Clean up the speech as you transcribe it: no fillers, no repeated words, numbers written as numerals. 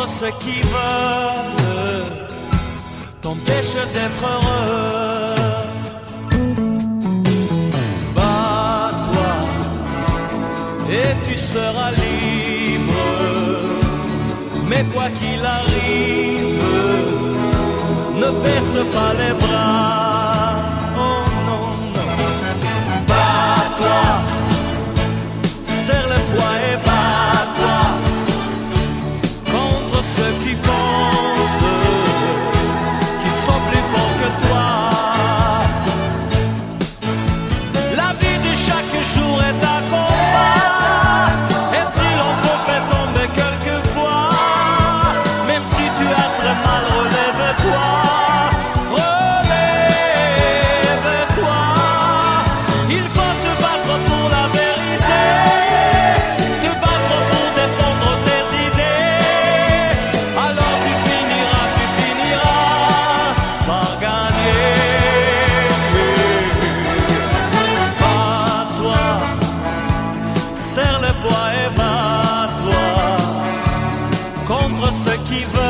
contre ceux qui veulent t'empêcher d'être heureux. Bats-toi et tu seras libre, mais quoi qu'il arrive, ne baisse pas les bras. Oh non, non. Bats-toi, serre le poids et bats-toi contre ceux qui pensent qu'ils sont plus forts que toi. La vie de chaque jour est un combat, et si l'on te fait tomber quelquefois, même si tu as très mal, relève-toi. Serre le poids et bats-toi contre ceux qui veulent